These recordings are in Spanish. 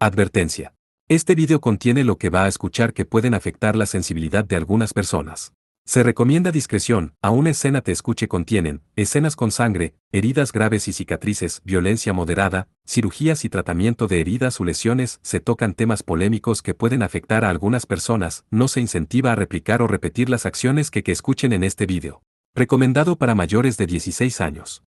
Advertencia. Este video contiene lo que va a escuchar que pueden afectar la sensibilidad de algunas personas. Se recomienda discreción, aún escena te escuche contienen, escenas con sangre, heridas graves y cicatrices, violencia moderada, cirugías y tratamiento de heridas o lesiones, se tocan temas polémicos que pueden afectar a algunas personas, no se incentiva a replicar o repetir las acciones que escuchen en este video. Recomendado para mayores de 16 años.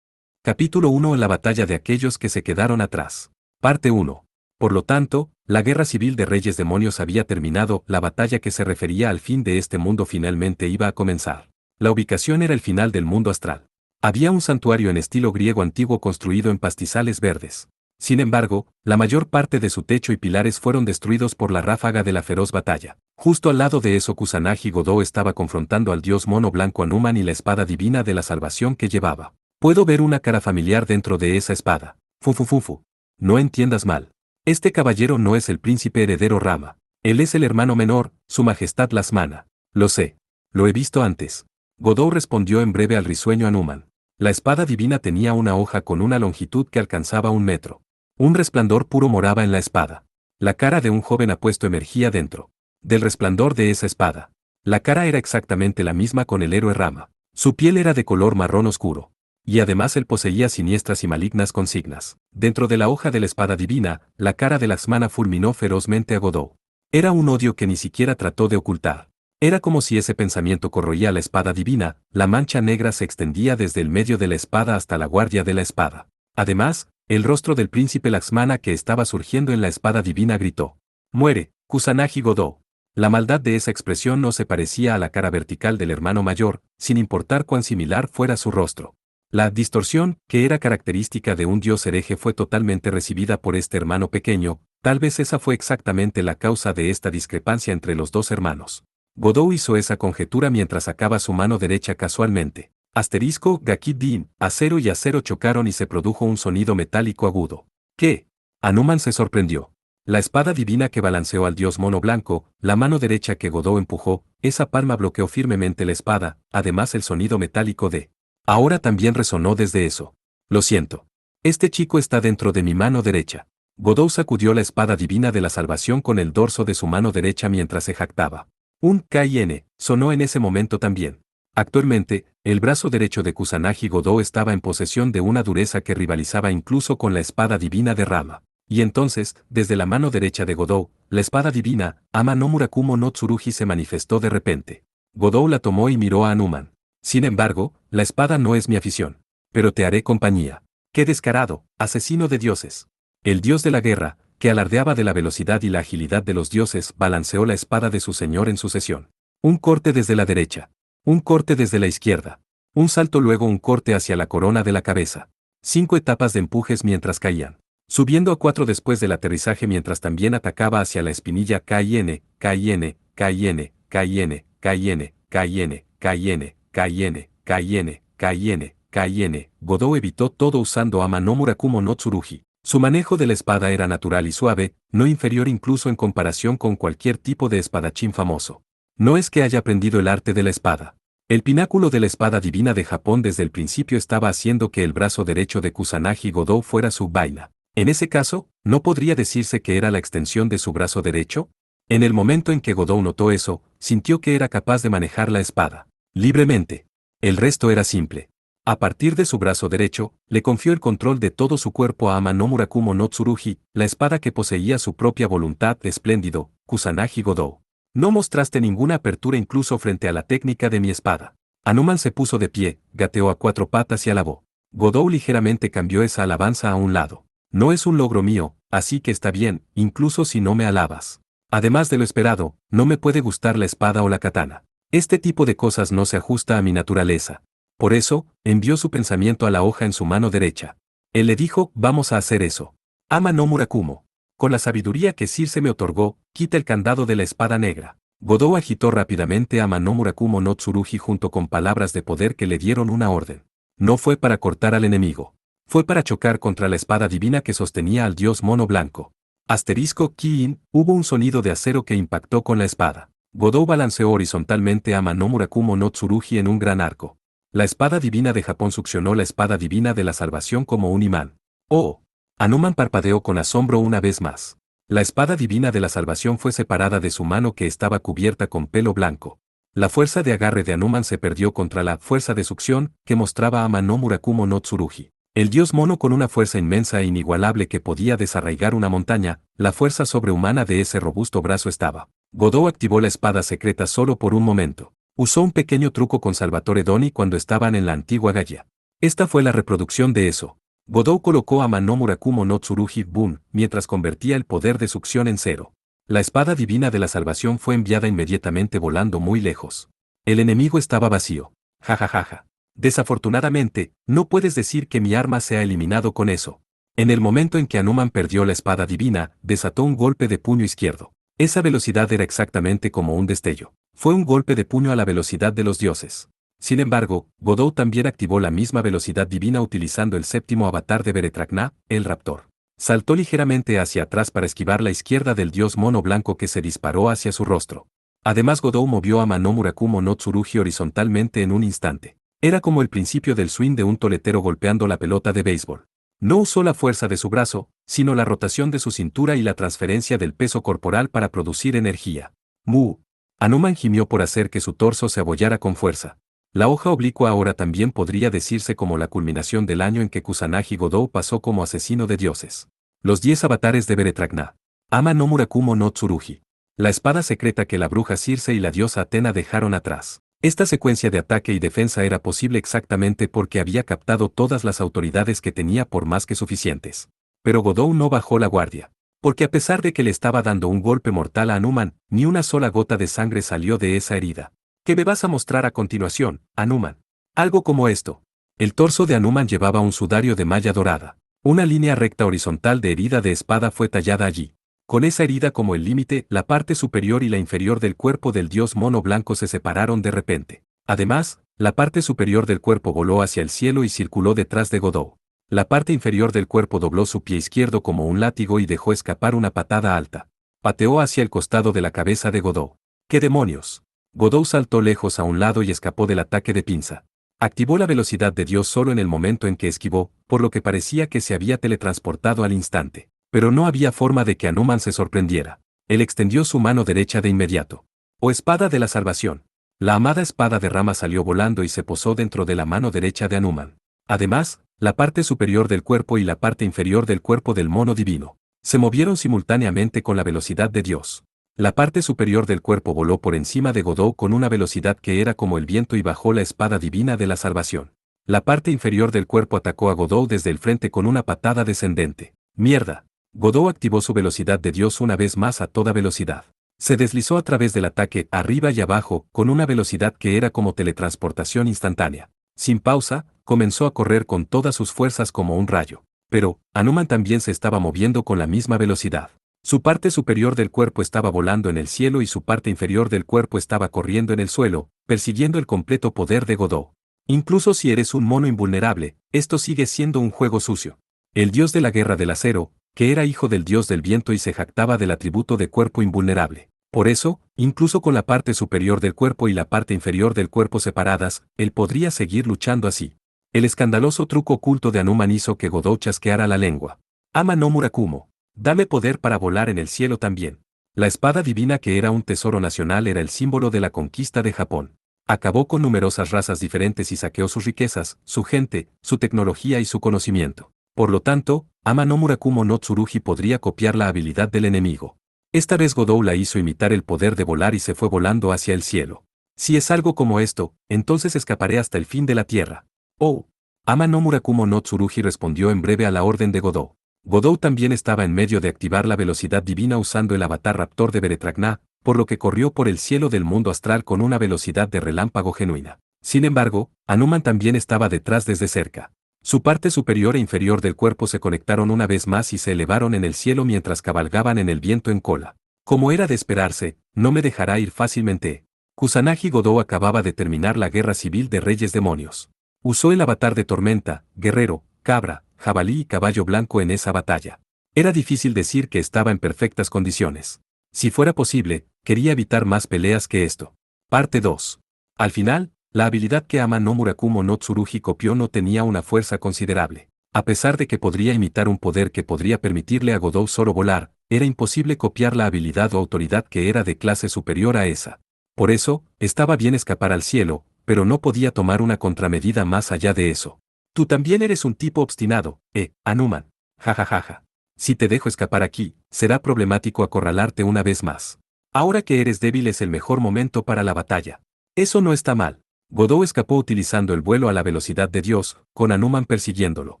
Capítulo 1. La batalla de aquellos que se quedaron atrás. Parte 1. Por lo tanto, la guerra civil de Reyes Demonios había terminado, la batalla que se refería al fin de este mundo finalmente iba a comenzar. La ubicación era el final del mundo astral. Había un santuario en estilo griego antiguo construido en pastizales verdes. Sin embargo, la mayor parte de su techo y pilares fueron destruidos por la ráfaga de la feroz batalla. Justo al lado de eso Kusanagi Godou estaba confrontando al dios mono blanco Hanuman y la espada divina de la salvación que llevaba. Puedo ver una cara familiar dentro de esa espada. Fufufufu. No entiendas mal. Este caballero no es el príncipe heredero Rama. Él es el hermano menor, su majestad Lasmana. Lo sé. Lo he visto antes. Godou respondió en breve al risueño Hanuman. La espada divina tenía una hoja con una longitud que alcanzaba 1 metro. Un resplandor puro moraba en la espada. La cara de un joven apuesto emergía dentro del resplandor de esa espada. La cara era exactamente la misma con el héroe Rama. Su piel era de color marrón oscuro. Y además él poseía siniestras y malignas consignas. Dentro de la hoja de la espada divina, la cara de Laxmana fulminó ferozmente a Godou. Era un odio que ni siquiera trató de ocultar. Era como si ese pensamiento corroía la espada divina, la mancha negra se extendía desde el medio de la espada hasta la guardia de la espada. Además, el rostro del príncipe Laxmana que estaba surgiendo en la espada divina gritó. «Muere, Kusanagi Godou». La maldad de esa expresión no se parecía a la cara vertical del hermano mayor, sin importar cuán similar fuera su rostro. La distorsión, que era característica de un dios hereje, fue totalmente recibida por este hermano pequeño, tal vez esa fue exactamente la causa de esta discrepancia entre los dos hermanos. Godou hizo esa conjetura mientras sacaba su mano derecha casualmente. Asterisco, Gaki Din, acero y acero chocaron y se produjo un sonido metálico agudo. ¿Qué? Hanuman se sorprendió. La espada divina que balanceó al dios mono blanco, la mano derecha que Godou empujó, esa palma bloqueó firmemente la espada, además el sonido metálico de ahora también resonó desde eso. Lo siento. Este chico está dentro de mi mano derecha. Godou sacudió la espada divina de la salvación con el dorso de su mano derecha mientras se jactaba. Un K.I.N. sonó en ese momento también. Actualmente, el brazo derecho de Kusanagi Godou estaba en posesión de una dureza que rivalizaba incluso con la espada divina de Rama. Y entonces, desde la mano derecha de Godou, la espada divina, Ama no Murakumo no Tsurugi se manifestó de repente. Godou la tomó y miró a Hanuman. Sin embargo, la espada no es mi afición. Pero te haré compañía. ¡Qué descarado, asesino de dioses! El dios de la guerra, que alardeaba de la velocidad y la agilidad de los dioses, balanceó la espada de su señor en sucesión. Un corte desde la derecha. Un corte desde la izquierda. Un salto luego un corte hacia la corona de la cabeza. 5 etapas de empujes mientras caían. Subiendo a 4 después del aterrizaje mientras también atacaba hacia la espinilla K.I.N., K.I.N., K.I.N., K.I.N., K.I.N., K.I.N., K.I.N., K.I.N., K.I.N., K.I.N., K.I.N. Godou evitó todo usando Ama no Murakumo no Tsurugi. Su manejo de la espada era natural y suave, no inferior incluso en comparación con cualquier tipo de espadachín famoso. No es que haya aprendido el arte de la espada. El pináculo de la espada divina de Japón desde el principio estaba haciendo que el brazo derecho de Kusanagi Godou fuera su vaina. En ese caso, ¿no podría decirse que era la extensión de su brazo derecho? En el momento en que Godou notó eso, sintió que era capaz de manejar la espada libremente. El resto era simple. A partir de su brazo derecho, le confió el control de todo su cuerpo a Ama no Murakumo no Tsurugi, la espada que poseía su propia voluntad. Espléndido, Kusanagi Godou. No mostraste ninguna apertura incluso frente a la técnica de mi espada. Hanuman se puso de pie, gateó a 4 patas y alabó. Godou ligeramente cambió esa alabanza a un lado. No es un logro mío, así que está bien, incluso si no me alabas. Además de lo esperado, no me puede gustar la espada o la katana. Este tipo de cosas no se ajusta a mi naturaleza. Por eso, envió su pensamiento a la hoja en su mano derecha. Él le dijo, vamos a hacer eso. Ama no Murakumo. Con la sabiduría que Circe me otorgó, quita el candado de la espada negra. Godou agitó rápidamente Ama no Murakumo no Tsurugi junto con palabras de poder que le dieron una orden. No fue para cortar al enemigo. Fue para chocar contra la espada divina que sostenía al dios mono blanco. Asterisco Ki-in, hubo un sonido de acero que impactó con la espada. Godou balanceó horizontalmente Ama no Murakumo no Tsurugi en un gran arco. La espada divina de Japón succionó la espada divina de la salvación como un imán. ¡Oh! Hanuman parpadeó con asombro una vez más. La espada divina de la salvación fue separada de su mano que estaba cubierta con pelo blanco. La fuerza de agarre de Hanuman se perdió contra la fuerza de succión que mostraba Ama no Murakumo no Tsurugi. El dios mono con una fuerza inmensa e inigualable que podía desarraigar una montaña, la fuerza sobrehumana de ese robusto brazo estaba. Godou activó la espada secreta solo por un momento. Usó un pequeño truco con Salvatore Doni cuando estaban en la antigua Gaia. Esta fue la reproducción de eso. Godou colocó a Ama no Murakumo no Tsurugi Bun mientras convertía el poder de succión en cero. La espada divina de la salvación fue enviada inmediatamente volando muy lejos. El enemigo estaba vacío. Jajajaja. Desafortunadamente, no puedes decir que mi arma se ha eliminado con eso. En el momento en que Hanuman perdió la espada divina, desató un golpe de puño izquierdo. Esa velocidad era exactamente como un destello. Fue un golpe de puño a la velocidad de los dioses. Sin embargo, Godou también activó la misma velocidad divina utilizando el séptimo avatar de Beretragna, el raptor. Saltó ligeramente hacia atrás para esquivar la izquierda del dios mono blanco que se disparó hacia su rostro. Además Godou movió a Ama no Murakumo no Tsurugi horizontalmente en un instante. Era como el principio del swing de un toletero golpeando la pelota de béisbol. No usó la fuerza de su brazo, sino la rotación de su cintura y la transferencia del peso corporal para producir energía. ¡Mu! Hanuman gimió por hacer que su torso se abollara con fuerza. La hoja oblicua ahora también podría decirse como la culminación del año en que Kusanagi Godou pasó como asesino de dioses. Los 10 avatares de Beretragna. Ama no Murakumo no Tsurugi. La espada secreta que la bruja Circe y la diosa Atena dejaron atrás. Esta secuencia de ataque y defensa era posible exactamente porque había captado todas las autoridades que tenía por más que suficientes. Pero Godou no bajó la guardia. Porque a pesar de que le estaba dando un golpe mortal a Hanuman, ni una sola gota de sangre salió de esa herida. ¿Qué me vas a mostrar a continuación, Hanuman? Algo como esto. El torso de Hanuman llevaba un sudario de malla dorada. Una línea recta horizontal de herida de espada fue tallada allí. Con esa herida como el límite, la parte superior y la inferior del cuerpo del dios mono blanco se separaron de repente. Además, la parte superior del cuerpo voló hacia el cielo y circuló detrás de Godou. La parte inferior del cuerpo dobló su pie izquierdo como un látigo y dejó escapar una patada alta. Pateó hacia el costado de la cabeza de Godou. ¡Qué demonios! Godou saltó lejos a un lado y escapó del ataque de pinza. Activó la velocidad de Dios solo en el momento en que esquivó, por lo que parecía que se había teletransportado al instante. Pero no había forma de que Hanuman se sorprendiera. Él extendió su mano derecha de inmediato. ¡Oh espada de la salvación! La amada espada de rama salió volando y se posó dentro de la mano derecha de Hanuman. Además, la parte superior del cuerpo y la parte inferior del cuerpo del mono divino se movieron simultáneamente con la velocidad de Dios. La parte superior del cuerpo voló por encima de Godou con una velocidad que era como el viento y bajó la espada divina de la salvación. La parte inferior del cuerpo atacó a Godou desde el frente con una patada descendente. ¡Mierda! Godou activó su velocidad de Dios una vez más a toda velocidad. Se deslizó a través del ataque, arriba y abajo, con una velocidad que era como teletransportación instantánea. Sin pausa, comenzó a correr con todas sus fuerzas como un rayo. Pero, Hanuman también se estaba moviendo con la misma velocidad. Su parte superior del cuerpo estaba volando en el cielo y su parte inferior del cuerpo estaba corriendo en el suelo, persiguiendo el completo poder de Godou. Incluso si eres un mono invulnerable, esto sigue siendo un juego sucio. El dios de la guerra del acero, que era hijo del dios del viento y se jactaba del atributo de cuerpo invulnerable. Por eso, incluso con la parte superior del cuerpo y la parte inferior del cuerpo separadas, él podría seguir luchando así. El escandaloso truco oculto de Hanuman hizo que Godou chasqueara la lengua. Ama no Murakumo. Dame poder para volar en el cielo también. La espada divina que era un tesoro nacional era el símbolo de la conquista de Japón. Acabó con numerosas razas diferentes y saqueó sus riquezas, su gente, su tecnología y su conocimiento. Por lo tanto, Ama no Murakumo no Tsurugi podría copiar la habilidad del enemigo. Esta vez Godou la hizo imitar el poder de volar y se fue volando hacia el cielo. Si es algo como esto, entonces escaparé hasta el fin de la tierra. Oh. Ama no Murakumo no Tsurugi respondió en breve a la orden de Godou. Godou también estaba en medio de activar la velocidad divina usando el avatar raptor de Beretragna, por lo que corrió por el cielo del mundo astral con una velocidad de relámpago genuina. Sin embargo, Hanuman también estaba detrás desde cerca. Su parte superior e inferior del cuerpo se conectaron una vez más y se elevaron en el cielo mientras cabalgaban en el viento en cola. Como era de esperarse, no me dejará ir fácilmente. Kusanagi Godou acababa de terminar la guerra civil de Reyes Demonios. Usó el avatar de tormenta, guerrero, cabra, jabalí y caballo blanco en esa batalla. Era difícil decir que estaba en perfectas condiciones. Si fuera posible, quería evitar más peleas que esto. Parte 2. Al final, La habilidad que Ama no Murakumo no Tsurugi copió no tenía una fuerza considerable. A pesar de que podría imitar un poder que podría permitirle a Godou solo volar, era imposible copiar la habilidad o autoridad que era de clase superior a esa. Por eso, estaba bien escapar al cielo, pero no podía tomar una contramedida más allá de eso. Tú también eres un tipo obstinado, Hanuman. Jajajaja. Si te dejo escapar aquí, será problemático acorralarte una vez más. Ahora que eres débil es el mejor momento para la batalla. Eso no está mal. Godou escapó utilizando el vuelo a la velocidad de Dios, con Hanuman persiguiéndolo.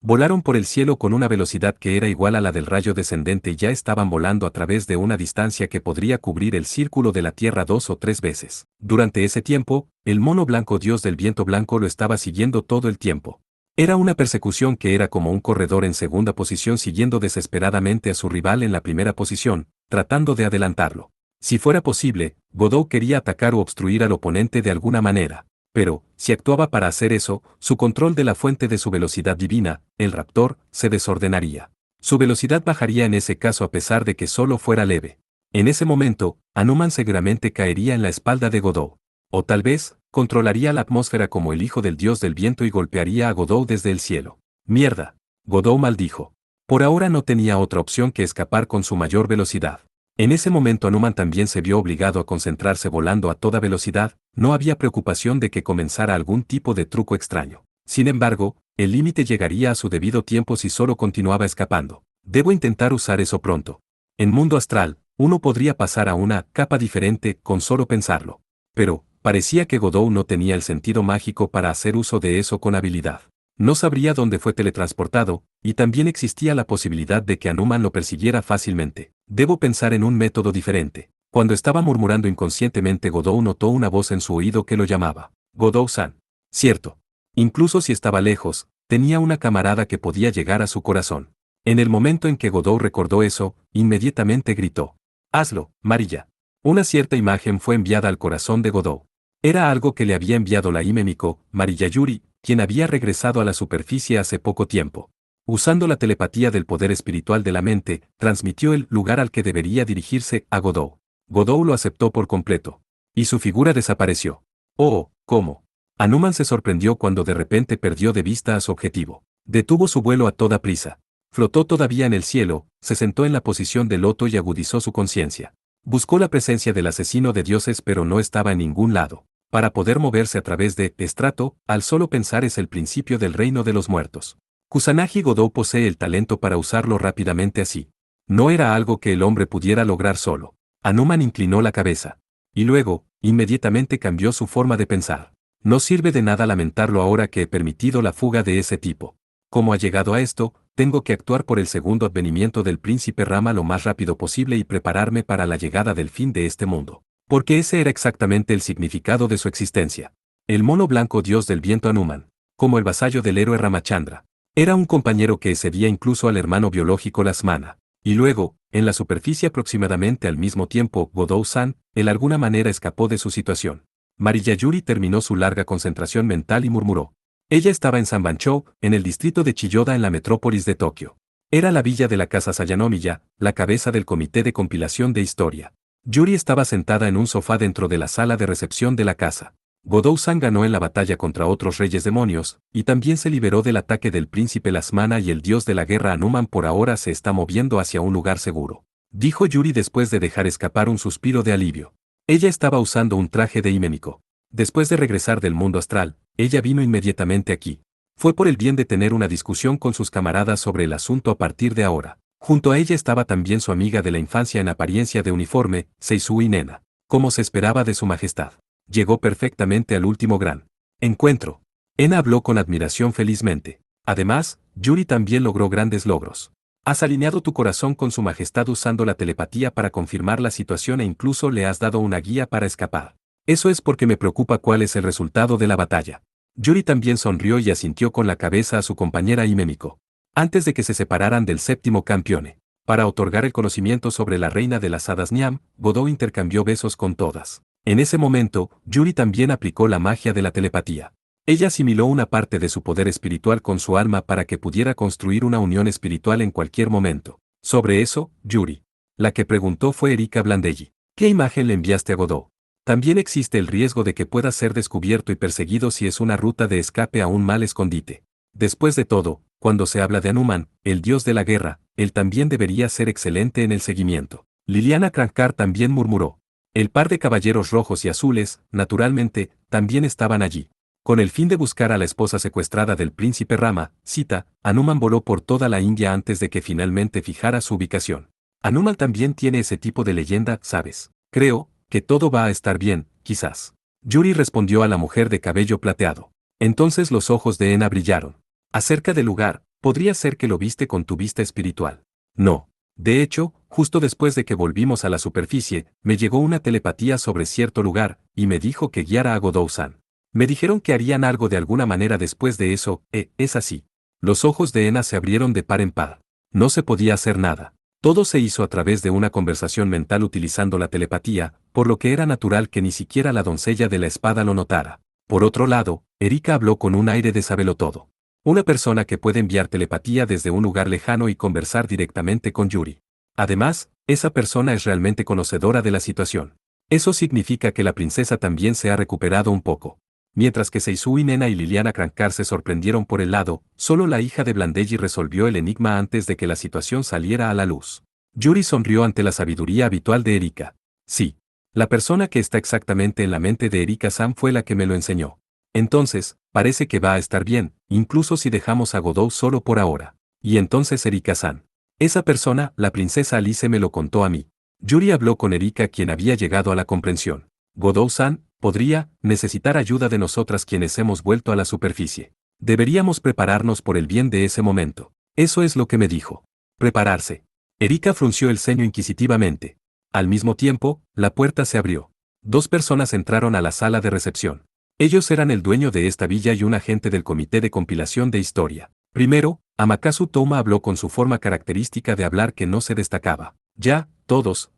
Volaron por el cielo con una velocidad que era igual a la del rayo descendente y ya estaban volando a través de una distancia que podría cubrir el círculo de la Tierra 2 o 3 veces. Durante ese tiempo, el mono blanco dios del viento blanco lo estaba siguiendo todo el tiempo. Era una persecución que era como un corredor en segunda posición siguiendo desesperadamente a su rival en la primera posición, tratando de adelantarlo. Si fuera posible, Godou quería atacar o obstruir al oponente de alguna manera. Pero, si actuaba para hacer eso, su control de la fuente de su velocidad divina, el raptor, se desordenaría. Su velocidad bajaría en ese caso a pesar de que solo fuera leve. En ese momento, Hanuman seguramente caería en la espalda de Godou. O tal vez, controlaría la atmósfera como el hijo del dios del viento y golpearía a Godou desde el cielo. Mierda. Godou maldijo. Por ahora no tenía otra opción que escapar con su mayor velocidad. En ese momento Hanuman también se vio obligado a concentrarse volando a toda velocidad, no había preocupación de que comenzara algún tipo de truco extraño. Sin embargo, el límite llegaría a su debido tiempo si solo continuaba escapando. Debo intentar usar eso pronto. En mundo astral, uno podría pasar a una capa diferente con solo pensarlo. Pero, parecía que Godou no tenía el sentido mágico para hacer uso de eso con habilidad. No sabría dónde fue teletransportado, y también existía la posibilidad de que Hanuman lo persiguiera fácilmente. Debo pensar en un método diferente. Cuando estaba murmurando inconscientemente Godou notó una voz en su oído que lo llamaba. Godou-san. Cierto. Incluso si estaba lejos, tenía una camarada que podía llegar a su corazón. En el momento en que Godou recordó eso, inmediatamente gritó. Hazlo, Marilla. Una cierta imagen fue enviada al corazón de Godou. Era algo que le había enviado la Hime Miko, Marilla Yuri, quien había regresado a la superficie hace poco tiempo. Usando la telepatía del poder espiritual de la mente, transmitió el lugar al que debería dirigirse a Godou. Godou lo aceptó por completo. Y su figura desapareció. Oh, ¿cómo? Hanuman se sorprendió cuando de repente perdió de vista a su objetivo. Detuvo su vuelo a toda prisa. Flotó todavía en el cielo, se sentó en la posición de loto y agudizó su conciencia. Buscó la presencia del asesino de dioses pero no estaba en ningún lado. Para poder moverse a través de estrato, al solo pensar es el principio del reino de los muertos. Kusanagi Godou posee el talento para usarlo rápidamente así. No era algo que el hombre pudiera lograr solo. Hanuman inclinó la cabeza. Y luego, inmediatamente cambió su forma de pensar. No sirve de nada lamentarlo ahora que he permitido la fuga de ese tipo. Como ha llegado a esto, tengo que actuar por el segundo advenimiento del príncipe Rama lo más rápido posible y prepararme para la llegada del fin de este mundo. Porque ese era exactamente el significado de su existencia. El mono blanco dios del viento Hanuman, como el vasallo del héroe Ramachandra. Era un compañero que excedía incluso al hermano biológico Lasmana. Y luego, en la superficie aproximadamente al mismo tiempo, Godou-san, de alguna manera escapó de su situación. Marilla Yuri terminó su larga concentración mental y murmuró. Ella estaba en Sanbanchou, en el distrito de Chiyoda en la metrópolis de Tokio. Era la villa de la casa Sayanomiya, la cabeza del comité de compilación de historia. Yuri estaba sentada en un sofá dentro de la sala de recepción de la casa. Godou-san ganó en la batalla contra otros reyes demonios, y también se liberó del ataque del príncipe Lasmana y el dios de la guerra Hanuman por ahora se está moviendo hacia un lugar seguro. Dijo Yuri después de dejar escapar un suspiro de alivio. Ella estaba usando un traje de Hime Miko. Después de regresar del mundo astral, ella vino inmediatamente aquí. Fue por el bien de tener una discusión con sus camaradas sobre el asunto a partir de ahora. Junto a ella estaba también su amiga de la infancia en apariencia de uniforme, Seisui Nena. Como se esperaba de su majestad. Llegó perfectamente al último gran encuentro. Ena habló con admiración felizmente. Además, Yuri también logró grandes logros. Has alineado tu corazón con su majestad usando la telepatía para confirmar la situación e incluso le has dado una guía para escapar. Eso es porque me preocupa cuál es el resultado de la batalla. Yuri también sonrió y asintió con la cabeza a su compañera Hime Miko. Antes de que se separaran del séptimo campeone. Para otorgar el conocimiento sobre la reina de las hadas Niam, Godou intercambió besos con todas. En ese momento, Yuri también aplicó la magia de la telepatía. Ella asimiló una parte de su poder espiritual con su alma para que pudiera construir una unión espiritual en cualquier momento. Sobre eso, Yuri. La que preguntó fue Erika Blandelli. ¿Qué imagen le enviaste a Godou? También existe el riesgo de que pueda ser descubierto y perseguido si es una ruta de escape a un mal escondite. Después de todo, cuando se habla de Hanuman, el dios de la guerra, él también debería ser excelente en el seguimiento. Liliana Crankar también murmuró. El par de caballeros rojos y azules, naturalmente, también estaban allí. Con el fin de buscar a la esposa secuestrada del príncipe Rama, Sita, Hanuman voló por toda la India antes de que finalmente fijara su ubicación. Hanuman también tiene ese tipo de leyenda, ¿sabes? Creo que todo va a estar bien, quizás. Yuri respondió a la mujer de cabello plateado. Entonces los ojos de Ena brillaron. Acerca del lugar, podría ser que lo viste con tu vista espiritual. No. De hecho, justo después de que volvimos a la superficie, me llegó una telepatía sobre cierto lugar, y me dijo que guiara a Godou-san. Me dijeron que harían algo de alguna manera después de eso, es así. Los ojos de Ena se abrieron de par en par. No se podía hacer nada. Todo se hizo a través de una conversación mental utilizando la telepatía, por lo que era natural que ni siquiera la doncella de la espada lo notara. Por otro lado, Erika habló con un aire de sabelotodo. Una persona que puede enviar telepatía desde un lugar lejano y conversar directamente con Yuri. Además, esa persona es realmente conocedora de la situación. Eso significa que la princesa también se ha recuperado un poco. Mientras que Seisui Nena y Liliana Crankar se sorprendieron por el lado, solo la hija de Blandelli resolvió el enigma antes de que la situación saliera a la luz. Yuri sonrió ante la sabiduría habitual de Erika. Sí. La persona que está exactamente en la mente de Erika-san fue la que me lo enseñó. Entonces, parece que va a estar bien, incluso si dejamos a Godou solo por ahora. Y entonces Erika-san. Esa persona, la princesa Alice me lo contó a mí. Yuri habló con Erika quien había llegado a la comprensión. Godou-san, podría necesitar ayuda de nosotras quienes hemos vuelto a la superficie. Deberíamos prepararnos por el bien de ese momento. Eso es lo que me dijo. Prepararse. Erika frunció el ceño inquisitivamente. Al mismo tiempo, la puerta se abrió. Dos personas entraron a la sala de recepción. Ellos eran el dueño de esta villa y un agente del comité de compilación de historia. Primero, Amakasu Touma habló con su forma característica de hablar que no se destacaba. Ya, todos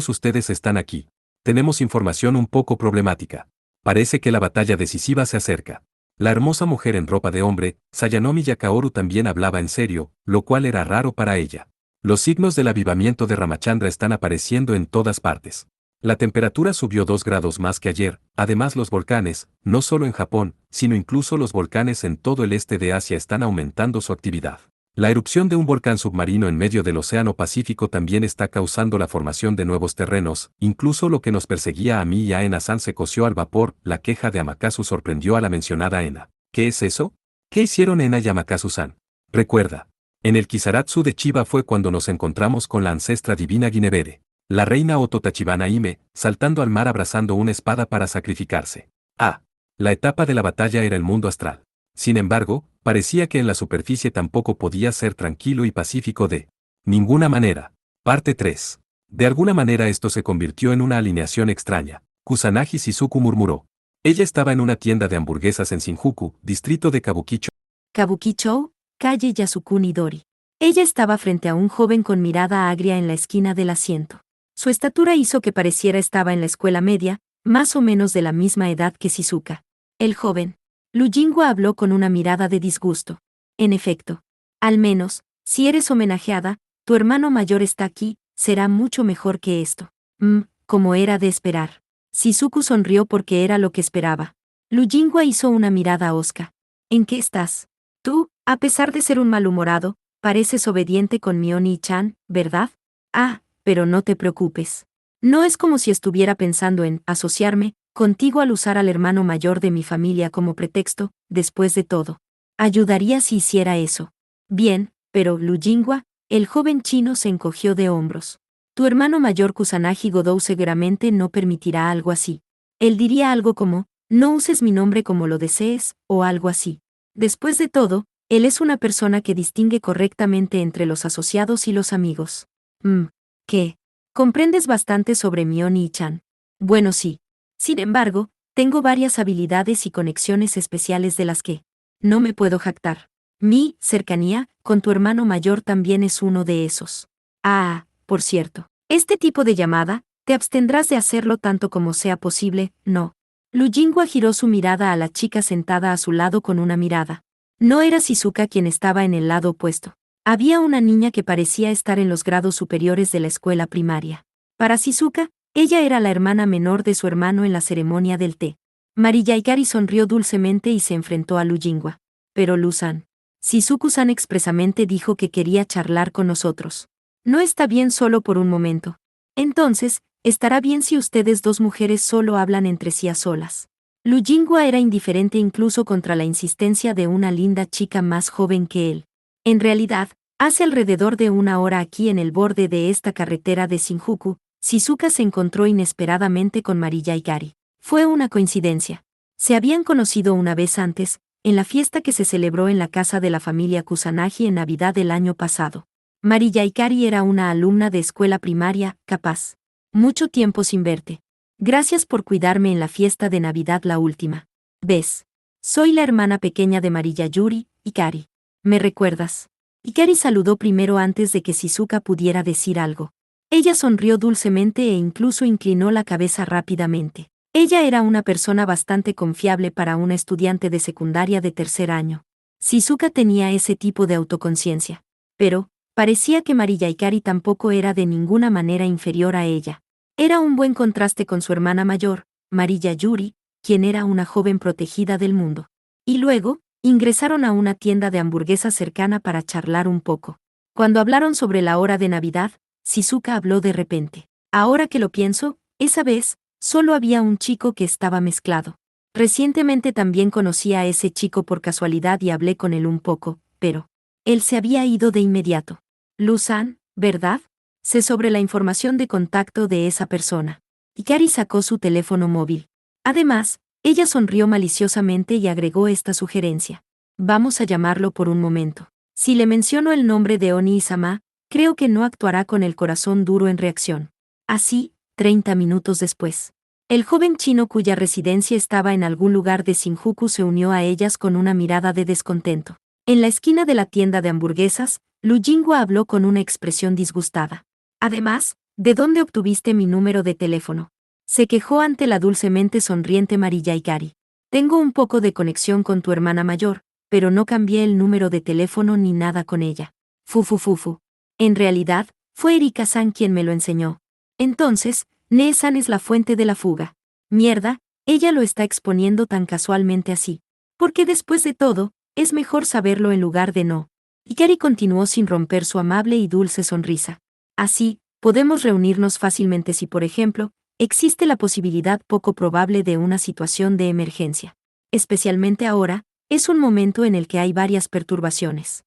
ustedes están aquí. Tenemos información un poco problemática. Parece que la batalla decisiva se acerca. La hermosa mujer en ropa de hombre, Sayanomi Yakaoru también hablaba en serio, lo cual era raro para ella. Los signos del avivamiento de Ramachandra están apareciendo en todas partes. La temperatura subió 2 grados más que ayer, además los volcanes, no solo en Japón, sino incluso los volcanes en todo el este de Asia están aumentando su actividad. La erupción de un volcán submarino en medio del Océano Pacífico también está causando la formación de nuevos terrenos, incluso lo que nos perseguía a mí y a Ena-san se coció al vapor. La queja de Amakasu sorprendió a la mencionada Ena. ¿Qué es eso? ¿Qué hicieron Ena y Amakasu-san? Recuerda. En el Kizaratsu de Chiba fue cuando nos encontramos con la ancestra divina Ginebere, la reina Oto Tachibana Hime, saltando al mar abrazando una espada para sacrificarse. La etapa de la batalla era el mundo astral. Sin embargo, parecía que en la superficie tampoco podía ser tranquilo y pacífico de ninguna manera. Parte 3. De alguna manera esto se convirtió en una alineación extraña. Kusanagi Shizuku murmuró. Ella estaba en una tienda de hamburguesas en Shinjuku, distrito de Kabukicho. Kabukicho, calle Yasukuni Dori. Ella estaba frente a un joven con mirada agria en la esquina del asiento. Su estatura hizo que pareciera estaba en la escuela media, más o menos de la misma edad que Shizuka. El joven. Lu Jingwa habló con una mirada de disgusto. En efecto. Al menos, si eres homenajeada, tu hermano mayor está aquí, será mucho mejor que esto. Como era de esperar. Shizuku sonrió porque era lo que esperaba. Lu Jingwa hizo una mirada hosca. ¿En qué estás? Tú, a pesar de ser un malhumorado, pareces obediente con Mioni-chan, ¿verdad? Pero no te preocupes. No es como si estuviera pensando en asociarme contigo al usar al hermano mayor de mi familia como pretexto, después de todo. Ayudaría si hiciera eso. Bien, pero Lu Jingwa, el joven chino se encogió de hombros. Tu hermano mayor Kusanagi Godou seguramente no permitirá algo así. Él diría algo como, no uses mi nombre como lo desees, o algo así. Después de todo, él es una persona que distingue correctamente entre los asociados y los amigos. ¿Qué? Comprendes bastante sobre Mioni-chan. Bueno, sí. Sin embargo, tengo varias habilidades y conexiones especiales de las que no me puedo jactar. Mi cercanía con tu hermano mayor también es uno de esos. Por cierto, este tipo de llamada, te abstendrás de hacerlo tanto como sea posible, ¿no? Lu Jingwa giró su mirada a la chica sentada a su lado con una mirada. No era Shizuka quien estaba en el lado opuesto. Había una niña que parecía estar en los grados superiores de la escuela primaria. Para Shizuka, Ella era la hermana menor de su hermano en la ceremonia del té. Mariyaikari sonrió dulcemente y se enfrentó a Lujingwa. Pero Luzan. Shizuku-san expresamente dijo que quería charlar con nosotros. No está bien solo por un momento. Entonces, estará bien si ustedes dos mujeres solo hablan entre sí a solas. Lujingwa era indiferente incluso contra la insistencia de una linda chica más joven que él. En realidad, hace alrededor de una hora aquí en el borde de esta carretera de Shinjuku, Shizuka se encontró inesperadamente con Mariyaikari. Fue una coincidencia. Se habían conocido una vez antes, en la fiesta que se celebró en la casa de la familia Kusanagi en Navidad del año pasado. Mariyaikari era una alumna de escuela primaria, capaz. Mucho tiempo sin verte. Gracias por cuidarme en la fiesta de Navidad la última. ¿Ves? Soy la hermana pequeña de Mariyayuri, Hikari. ¿Me recuerdas? Hikari saludó primero antes de que Shizuka pudiera decir algo. Ella sonrió dulcemente e incluso inclinó la cabeza rápidamente. Ella era una persona bastante confiable para una estudiante de secundaria de tercer año. Shizuka tenía ese tipo de autoconciencia. Pero, parecía que Mariyaikari tampoco era de ninguna manera inferior a ella. Era un buen contraste con su hermana mayor, Mariyayuri, quien era una joven protegida del mundo. Y luego, ingresaron a una tienda de hamburguesas cercana para charlar un poco. Cuando hablaron sobre la hora de Navidad, Shizuka habló de repente. Ahora que lo pienso, esa vez, solo había un chico que estaba mezclado. Recientemente también conocí a ese chico por casualidad y hablé con él un poco, pero él se había ido de inmediato. Luzan, ¿verdad? Sé sobre la información de contacto de esa persona. Hikari sacó su teléfono móvil. Además, ella sonrió maliciosamente y agregó esta sugerencia. Vamos a llamarlo por un momento. Si le menciono el nombre de Oni-sama, creo que no actuará con el corazón duro en reacción. Así, 30 minutos después. El joven chino cuya residencia estaba en algún lugar de Shinjuku se unió a ellas con una mirada de descontento. En la esquina de la tienda de hamburguesas, Lujingwa habló con una expresión disgustada. Además, ¿de dónde obtuviste mi número de teléfono? Se quejó ante la dulcemente sonriente Mariyaikari. Tengo un poco de conexión con tu hermana mayor, pero no cambié el número de teléfono ni nada con ella. Fufu. En realidad, fue Erika-san quien me lo enseñó. Entonces, Nee-san es la fuente de la fuga. Mierda, ella lo está exponiendo tan casualmente así. Porque después de todo, es mejor saberlo en lugar de no. Hikari continuó sin romper su amable y dulce sonrisa. Así, podemos reunirnos fácilmente si, por ejemplo, existe la posibilidad poco probable de una situación de emergencia. Especialmente ahora, es un momento en el que hay varias perturbaciones.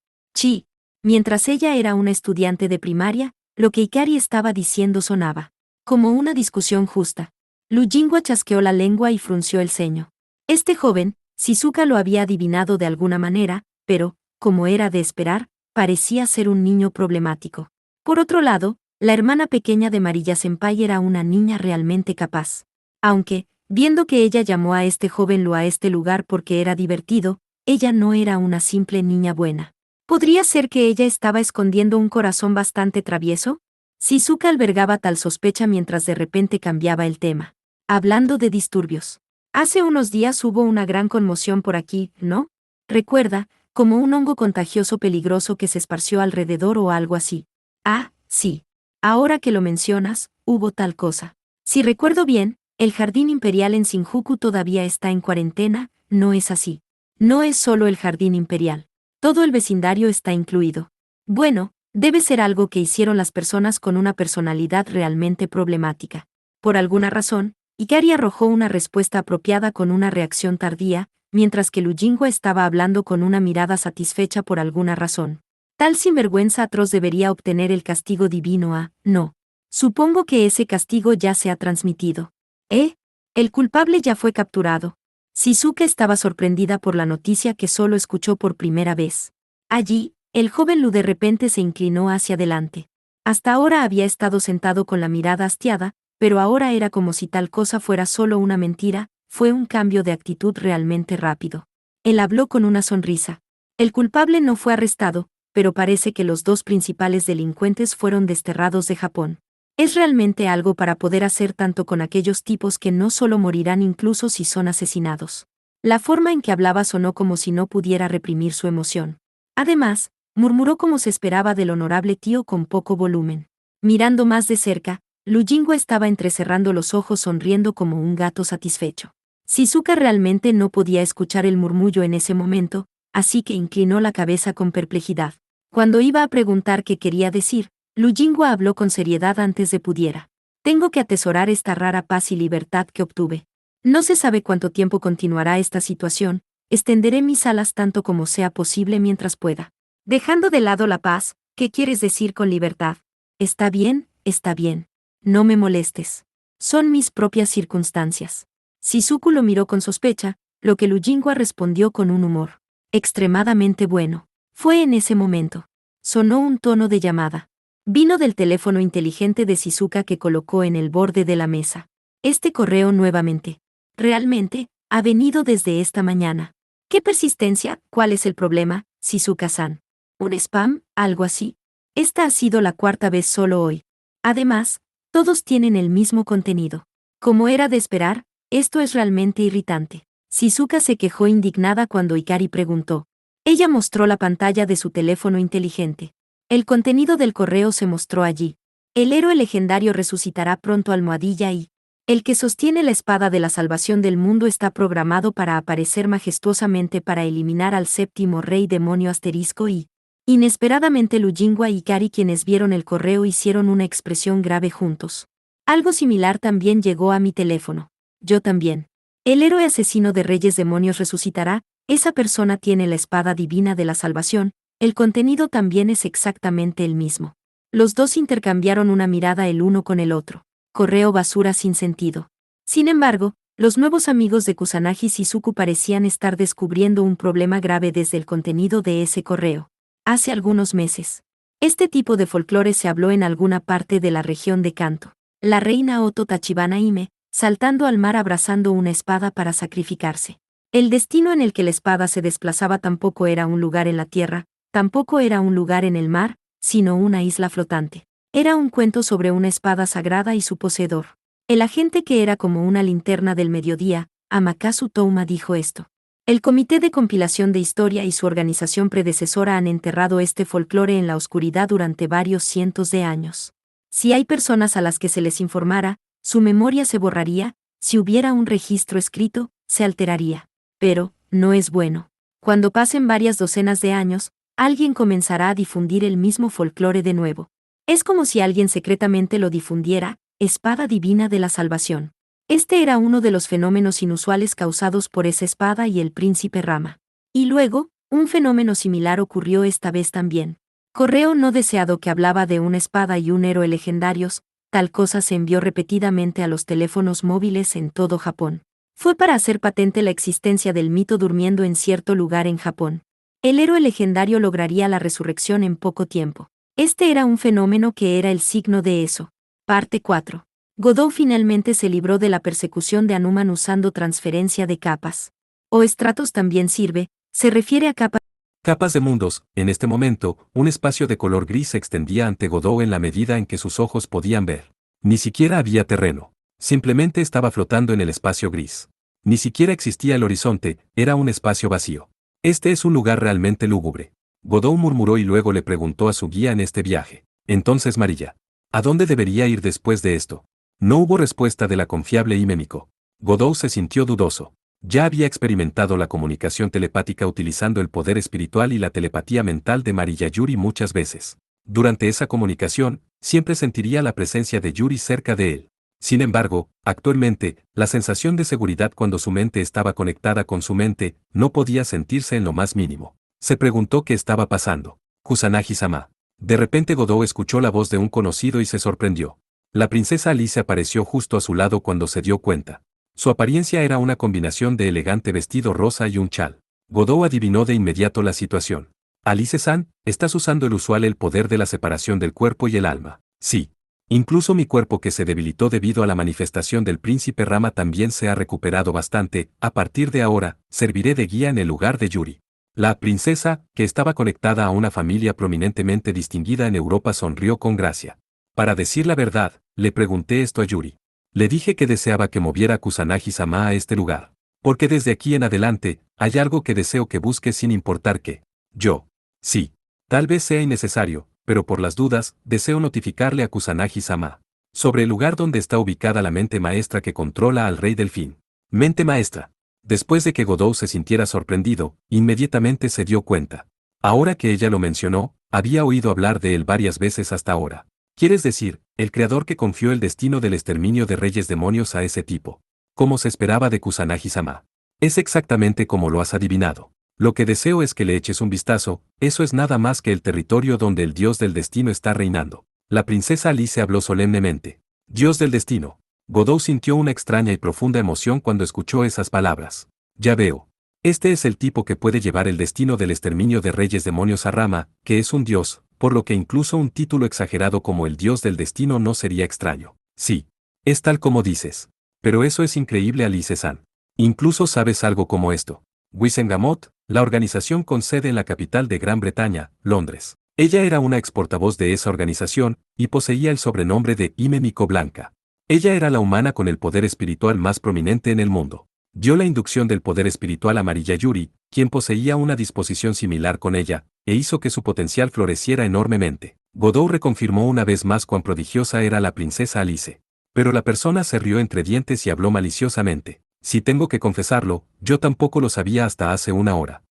Mientras ella era una estudiante de primaria, lo que Hikari estaba diciendo sonaba como una discusión justa. Lujingwa chasqueó la lengua y frunció el ceño. Este joven, Shizuka lo había adivinado de alguna manera, pero, como era de esperar, parecía ser un niño problemático. Por otro lado, la hermana pequeña de Mariya-senpai era una niña realmente capaz. Aunque, viendo que ella llamó a este joven Lu a este lugar porque era divertido, ella no era una simple niña buena. ¿Podría ser que ella estaba escondiendo un corazón bastante travieso? Shizuka albergaba tal sospecha mientras de repente cambiaba el tema. Hablando de disturbios. Hace unos días hubo una gran conmoción por aquí, ¿no? Recuerda, como un hongo contagioso peligroso que se esparció alrededor o algo así. Ah, sí. Ahora que lo mencionas, hubo tal cosa. Si recuerdo bien, el Jardín Imperial en Shinjuku todavía está en cuarentena, ¿no es así? No es solo el Jardín Imperial. Todo el vecindario está incluido. Bueno, debe ser algo que hicieron las personas con una personalidad realmente problemática. Por alguna razón, Hikari arrojó una respuesta apropiada con una reacción tardía, mientras que Lujingwa estaba hablando con una mirada satisfecha por alguna razón. Tal sinvergüenza atroz debería obtener el castigo divino no. Supongo que ese castigo ya se ha transmitido. El culpable ya fue capturado. Shizuka estaba sorprendida por la noticia que solo escuchó por primera vez. Allí, el joven Lu de repente se inclinó hacia adelante. Hasta ahora había estado sentado con la mirada hastiada, pero ahora era como si tal cosa fuera solo una mentira, fue un cambio de actitud realmente rápido. Él habló con una sonrisa. El culpable no fue arrestado, pero parece que los dos principales delincuentes fueron desterrados de Japón. Es realmente algo para poder hacer tanto con aquellos tipos que no solo morirán incluso si son asesinados. La forma en que hablaba sonó como si no pudiera reprimir su emoción. Además, murmuró como se esperaba del honorable tío con poco volumen. Mirando más de cerca, Lujingo estaba entrecerrando los ojos sonriendo como un gato satisfecho. Shizuka realmente no podía escuchar el murmullo en ese momento, así que inclinó la cabeza con perplejidad. Cuando iba a preguntar qué quería decir, Lujingo habló con seriedad antes de pudiera. Tengo que atesorar esta rara paz y libertad que obtuve. No se sabe cuánto tiempo continuará esta situación, extenderé mis alas tanto como sea posible mientras pueda. Dejando de lado la paz, ¿qué quieres decir con libertad? Está bien, está bien. No me molestes. Son mis propias circunstancias. Shizuku lo miró con sospecha, lo que Lujingo respondió con un humor extremadamente bueno. Fue en ese momento. Sonó un tono de llamada. Vino del teléfono inteligente de Shizuka que colocó en el borde de la mesa. Este correo nuevamente. Realmente, ha venido desde esta mañana. ¿Qué persistencia? ¿Cuál es el problema, Shizuka-san? ¿Un spam? ¿Algo así? Esta ha sido la cuarta vez solo hoy. Además, todos tienen el mismo contenido. Como era de esperar, esto es realmente irritante. Shizuka se quejó indignada cuando Hikari preguntó. Ella mostró la pantalla de su teléfono inteligente. El contenido del correo se mostró allí. El héroe legendario resucitará pronto almohadilla y el que sostiene la espada de la salvación del mundo está programado para aparecer majestuosamente para eliminar al séptimo rey demonio asterisco y inesperadamente Lujingo y Hikari quienes vieron el correo hicieron una expresión grave juntos. Algo similar también llegó a mi teléfono. Yo también. El héroe asesino de reyes demonios resucitará, esa persona tiene la espada divina de la salvación, el contenido también es exactamente el mismo. Los dos intercambiaron una mirada el uno con el otro. Correo basura sin sentido. Sin embargo, los nuevos amigos de Kusanagi Shizuku parecían estar descubriendo un problema grave desde el contenido de ese correo. Hace algunos meses. Este tipo de folclore se habló en alguna parte de la región de Kanto. La reina Oto Tachibana Hime, saltando al mar abrazando una espada para sacrificarse. El destino en el que la espada se desplazaba tampoco era un lugar en la tierra, tampoco era un lugar en el mar, sino una isla flotante. Era un cuento sobre una espada sagrada y su poseedor. El agente que era como una linterna del mediodía, Amakasu Touma dijo esto. El Comité de Compilación de Historia y su organización predecesora han enterrado este folclore en la oscuridad durante varios cientos de años. Si hay personas a las que se les informara, su memoria se borraría, si hubiera un registro escrito, se alteraría. Pero, no es bueno. Cuando pasen varias docenas de años, alguien comenzará a difundir el mismo folclore de nuevo. Es como si alguien secretamente lo difundiera, espada divina de la salvación. Este era uno de los fenómenos inusuales causados por esa espada y el príncipe Rama. Y luego, un fenómeno similar ocurrió esta vez también. Correo no deseado que hablaba de una espada y un héroe legendarios, tal cosa se envió repetidamente a los teléfonos móviles en todo Japón. Fue para hacer patente la existencia del mito durmiendo en cierto lugar en Japón. El héroe legendario lograría la resurrección en poco tiempo. Este era un fenómeno que era el signo de eso. Parte 4. Godou finalmente se libró de la persecución de Anuman usando transferencia de capas. O estratos también sirve, se refiere a capas. Capas de mundos. En este momento, un espacio de color gris se extendía ante Godou en la medida en que sus ojos podían ver. Ni siquiera había terreno. Simplemente estaba flotando en el espacio gris. Ni siquiera existía el horizonte, era un espacio vacío. Este es un lugar realmente lúgubre. Godou murmuró y luego le preguntó a su guía en este viaje. Entonces Marilla, ¿a dónde debería ir después de esto? No hubo respuesta de la confiable Himemiko. Godou se sintió dudoso. Ya había experimentado la comunicación telepática utilizando el poder espiritual y la telepatía mental de Marilla Yuri muchas veces. Durante esa comunicación, siempre sentiría la presencia de Yuri cerca de él. Sin embargo, actualmente, la sensación de seguridad cuando su mente estaba conectada con su mente, no podía sentirse en lo más mínimo. Se preguntó qué estaba pasando. Kusanagi-sama. De repente Godou escuchó la voz de un conocido y se sorprendió. La princesa Alice apareció justo a su lado cuando se dio cuenta. Su apariencia era una combinación de elegante vestido rosa y un chal. Godou adivinó de inmediato la situación. Alice-san, estás usando el poder de la separación del cuerpo y el alma. Sí. Incluso mi cuerpo que se debilitó debido a la manifestación del príncipe Rama también se ha recuperado bastante, a partir de ahora, serviré de guía en el lugar de Yuri. La princesa, que estaba conectada a una familia prominentemente distinguida en Europa sonrió con gracia. Para decir la verdad, le pregunté esto a Yuri. Le dije que deseaba que moviera a Kusanagi-sama a este lugar. Porque desde aquí en adelante, hay algo que deseo que busque sin importar qué. Yo. Sí. Tal vez sea innecesario, pero por las dudas, deseo notificarle a Kusanagi-sama. sobre el lugar donde está ubicada la mente maestra que controla al rey delfín. Mente maestra. Después de que Godot se sintiera sorprendido, inmediatamente se dio cuenta. Ahora que ella lo mencionó, había oído hablar de él varias veces hasta ahora. ¿Quieres decir, el creador que confió el destino del exterminio de reyes demonios a ese tipo? Como se esperaba de Kusanagi-sama. Es exactamente como lo has adivinado. Lo que deseo es que le eches un vistazo, eso es nada más que el territorio donde el dios del destino está reinando. La princesa Alice habló solemnemente. Dios del destino. Godot sintió una extraña y profunda emoción cuando escuchó esas palabras. Ya veo. Este es el tipo que puede llevar el destino del exterminio de reyes demonios a Rama, que es un dios, por lo que incluso un título exagerado como el dios del destino no sería extraño. Sí. Es tal como dices. Pero eso es increíble, Alice-san. Incluso sabes algo como esto. Wisengamot, la organización con sede en la capital de Gran Bretaña, Londres. Ella era una exportavoz de esa organización, y poseía el sobrenombre de Hime Miko Blanca. Ella era la humana con el poder espiritual más prominente en el mundo. Dio la inducción del poder espiritual a Mariya Yuri, quien poseía una disposición similar con ella, e hizo que su potencial floreciera enormemente. Godot reconfirmó una vez más cuán prodigiosa era la princesa Alice. Pero la persona se rió entre dientes y habló maliciosamente. Si tengo que confesarlo, yo tampoco lo sabía hasta hace una hora.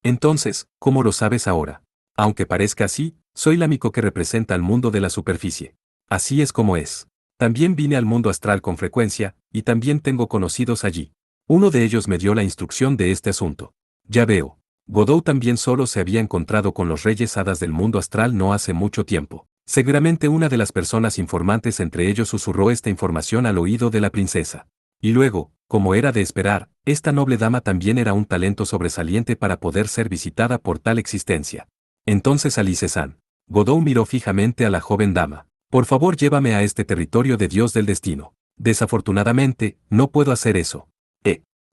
Entonces, ¿cómo lo sabes ahora? Aunque parezca así, soy la Miko que representa al mundo de la superficie. Así es como es. También vine al mundo astral con frecuencia, y también tengo conocidos allí. Uno de ellos me dio la instrucción de este asunto. Ya veo. Godot también solo se había encontrado con los reyes hadas del mundo astral no hace mucho tiempo. Seguramente una de las personas informantes entre ellos susurró esta información al oído de la princesa. Y luego, como era de esperar, esta noble dama también era un talento sobresaliente para poder ser visitada por tal existencia. Entonces Alice-san. Godot miró fijamente a la joven dama. Por favor, llévame a este territorio de Dios del destino. Desafortunadamente, no puedo hacer eso.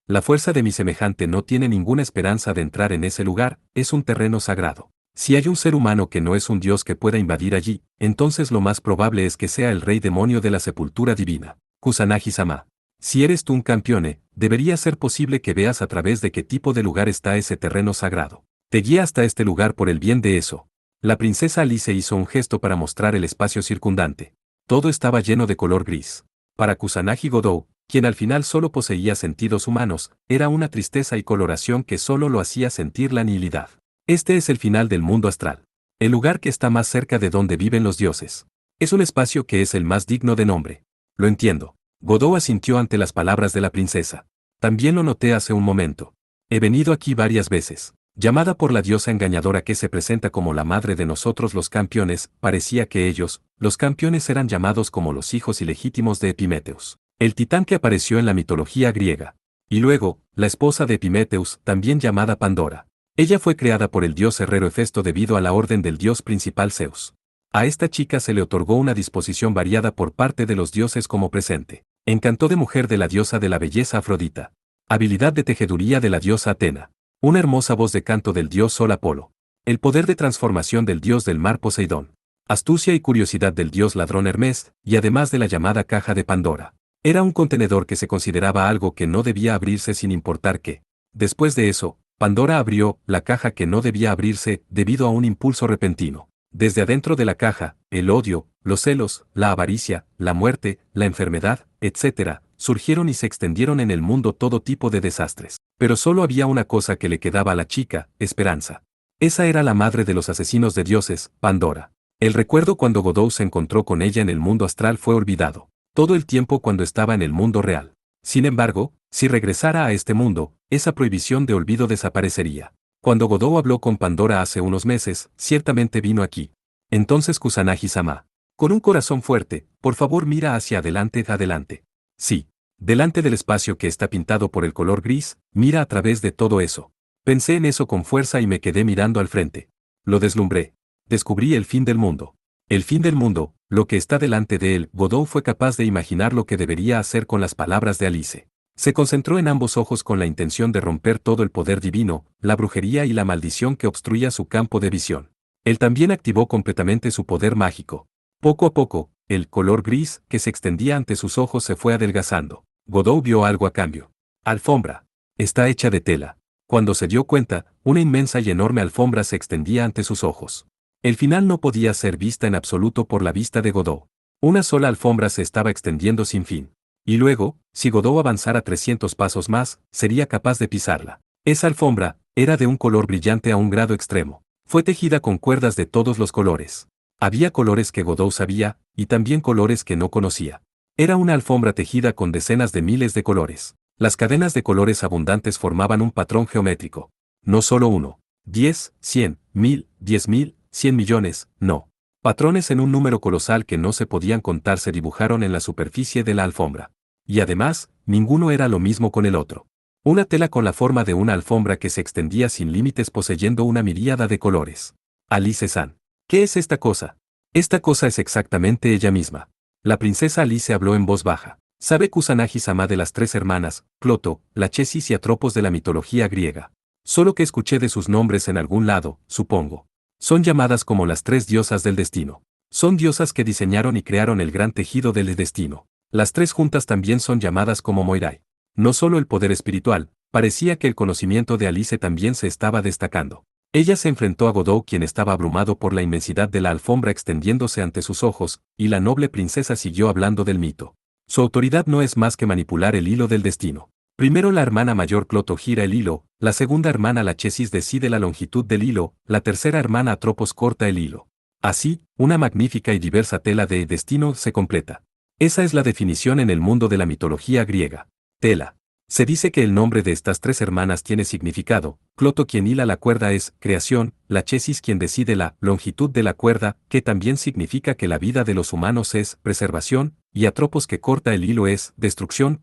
La fuerza de mi semejante no tiene ninguna esperanza de entrar en ese lugar, es un terreno sagrado. Si hay un ser humano que no es un dios que pueda invadir allí, entonces lo más probable es que sea el rey demonio de la sepultura divina. Kusanagi-sama. Si eres tú un campeone, debería ser posible que veas a través de qué tipo de lugar está ese terreno sagrado. Te guía hasta este lugar por el bien de eso. La princesa Alice hizo un gesto para mostrar el espacio circundante. Todo estaba lleno de color gris. Para Kusanagi Godot, quien al final solo poseía sentidos humanos, era una tristeza y coloración que solo lo hacía sentir la nihilidad. Este es el final del mundo astral. El lugar que está más cerca de donde viven los dioses. Es un espacio que es el más digno de nombre. Lo entiendo. Godot asintió ante las palabras de la princesa. También lo noté hace un momento. He venido aquí varias veces. Llamada por la diosa engañadora que se presenta como la madre de nosotros los campeones, parecía que ellos, los campeones, eran llamados como los hijos ilegítimos de Epimetheus, el titán que apareció en la mitología griega. Y luego, la esposa de Epimetheus, también llamada Pandora. Ella fue creada por el dios herrero Hefesto debido a la orden del dios principal Zeus. A esta chica se le otorgó una disposición variada por parte de los dioses como presente. Encanto de mujer de la diosa de la belleza Afrodita. Habilidad de tejeduría de la diosa Atena. Una hermosa voz de canto del dios Sol Apolo. El poder de transformación del dios del mar Poseidón. Astucia y curiosidad del dios ladrón Hermes, y además de la llamada caja de Pandora. Era un contenedor que se consideraba algo que no debía abrirse sin importar qué. Después de eso, Pandora abrió la caja que no debía abrirse debido a un impulso repentino. Desde adentro de la caja, el odio, los celos, la avaricia, la muerte, la enfermedad, etc., surgieron y se extendieron en el mundo todo tipo de desastres. Pero solo había una cosa que le quedaba a la chica, esperanza. Esa era la madre de los asesinos de dioses, Pandora. El recuerdo cuando Godot se encontró con ella en el mundo astral fue olvidado. Todo el tiempo cuando estaba en el mundo real. Sin embargo, si regresara a este mundo, esa prohibición de olvido desaparecería. Cuando Godot habló con Pandora hace unos meses, ciertamente vino aquí. Entonces Kusanagi-sama. Con un corazón fuerte, por favor mira hacia adelante, adelante. Sí. Delante del espacio que está pintado por el color gris, mira a través de todo eso. Pensé en eso con fuerza y me quedé mirando al frente. Lo deslumbré. Descubrí el fin del mundo. El fin del mundo, lo que está delante de él. Godot fue capaz de imaginar lo que debería hacer con las palabras de Alice. Se concentró en ambos ojos con la intención de romper todo el poder divino, la brujería y la maldición que obstruía su campo de visión. Él también activó completamente su poder mágico. Poco a poco, el color gris que se extendía ante sus ojos se fue adelgazando. Godot vio algo a cambio. Alfombra. Está hecha de tela. Cuando se dio cuenta, una inmensa y enorme alfombra se extendía ante sus ojos. El final no podía ser vista en absoluto por la vista de Godot. Una sola alfombra se estaba extendiendo sin fin. Y luego, si Godot avanzara 300 pasos más, sería capaz de pisarla. Esa alfombra era de un color brillante a un grado extremo. Fue tejida con cuerdas de todos los colores. Había colores que Godot sabía, y también colores que no conocía. Era una alfombra tejida con decenas de miles de colores. Las cadenas de colores abundantes formaban un patrón geométrico. No solo uno, 10, 100, 1000, 10.000, 100 millones, no. Patrones en un número colosal que no se podían contar se dibujaron en la superficie de la alfombra. Y además, ninguno era lo mismo con el otro. Una tela con la forma de una alfombra que se extendía sin límites poseyendo una miríada de colores. Alice-san. ¿Qué es esta cosa? Esta cosa es exactamente ella misma. La princesa Alice habló en voz baja. ¿Sabe Kusanagi-sama de las tres hermanas, Cloto, Lachesis y Atropos de la mitología griega? Solo que escuché de sus nombres en algún lado, supongo. Son llamadas como las tres diosas del destino. Son diosas que diseñaron y crearon el gran tejido del destino. Las tres juntas también son llamadas como Moirai. No solo el poder espiritual, parecía que el conocimiento de Alice también se estaba destacando. Ella se enfrentó a Godot, quien estaba abrumado por la inmensidad de la alfombra extendiéndose ante sus ojos, y la noble princesa siguió hablando del mito. Su autoridad no es más que manipular el hilo del destino. Primero la hermana mayor Cloto gira el hilo, la segunda hermana Lachesis decide la longitud del hilo, la tercera hermana Atropos corta el hilo. Así, una magnífica y diversa tela de destino se completa. Esa es la definición en el mundo de la mitología griega. Tela. Se dice que el nombre de estas tres hermanas tiene significado. Cloto quien hila la cuerda es creación, Lachesis quien decide la longitud de la cuerda, que también significa que la vida de los humanos es preservación, y Atropos que corta el hilo es destrucción.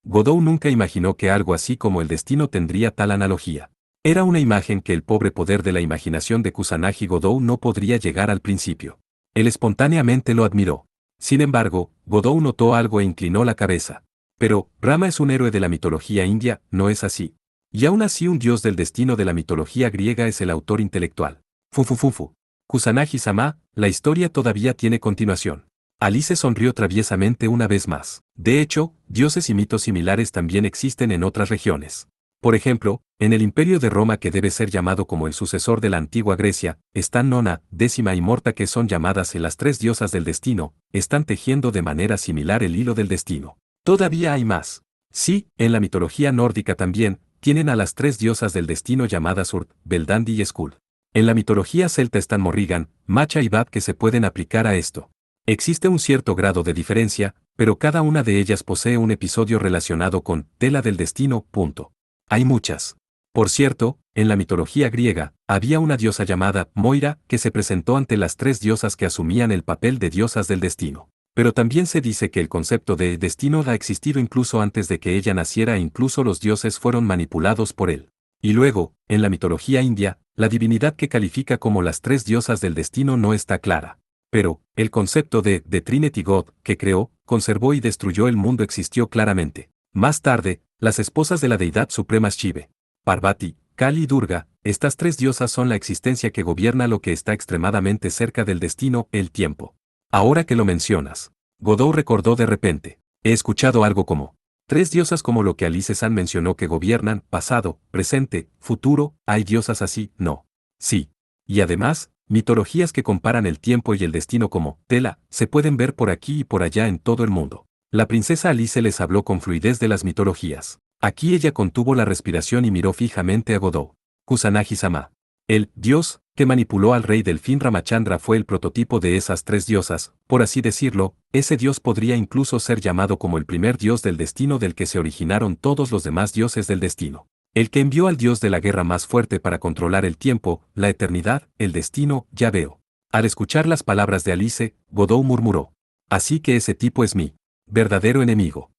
Godot nunca imaginó que algo así como el destino tendría tal analogía. Era una imagen que el pobre poder de la imaginación de Kusanagi Godot no podría llegar al principio. Él espontáneamente lo admiró. Sin embargo, Godot notó algo e inclinó la cabeza. Pero, Rama es un héroe de la mitología india, ¿no es así? Y aún así un dios del destino de la mitología griega es el autor intelectual. Fufufufu. Kusanagi-sama, la historia todavía tiene continuación. Alice sonrió traviesamente una vez más. De hecho, dioses y mitos similares también existen en otras regiones. Por ejemplo, en el Imperio de Roma, que debe ser llamado como el sucesor de la antigua Grecia, están Nona, Décima y Morta, que son llamadas las tres diosas del destino, están tejiendo de manera similar el hilo del destino. Todavía hay más. Sí, en la mitología nórdica también, tienen a las tres diosas del destino llamadas Urd, Verdandi y Skuld. En la mitología celta están Morrigan, Macha y Bab que se pueden aplicar a esto. Existe un cierto grado de diferencia, pero cada una de ellas posee un episodio relacionado con tela del destino. Hay muchas. Por cierto, en la mitología griega, había una diosa llamada Moira que se presentó ante las tres diosas que asumían el papel de diosas del destino. Pero también se dice que el concepto de destino ha existido incluso antes de que ella naciera e incluso los dioses fueron manipulados por él. Y luego, en la mitología india, la divinidad que califica como las tres diosas del destino no está clara. Pero, el concepto de The Trinity God, que creó, conservó y destruyó el mundo existió claramente. Más tarde, las esposas de la deidad suprema Shiva, Parvati, Kali y Durga, estas tres diosas son la existencia que gobierna lo que está extremadamente cerca del destino, el tiempo. Ahora que lo mencionas, Godot recordó de repente, he escuchado algo como, tres diosas como lo que Alice-san mencionó que gobiernan, pasado, presente, futuro, ¿hay diosas así? No. Sí. Y además, mitologías que comparan el tiempo y el destino como tela, se pueden ver por aquí y por allá en todo el mundo. La princesa Alice les habló con fluidez de las mitologías. Aquí ella contuvo la respiración y miró fijamente a Godot. Kusanagi-sama. El dios que manipuló al rey Delfín Ramachandra fue el prototipo de esas tres diosas, por así decirlo, ese dios podría incluso ser llamado como el primer dios del destino del que se originaron todos los demás dioses del destino. El que envió al dios de la guerra más fuerte para controlar el tiempo, la eternidad, el destino, ya veo. Al escuchar las palabras de Alice, Godot murmuró. Así que ese tipo es mi verdadero enemigo.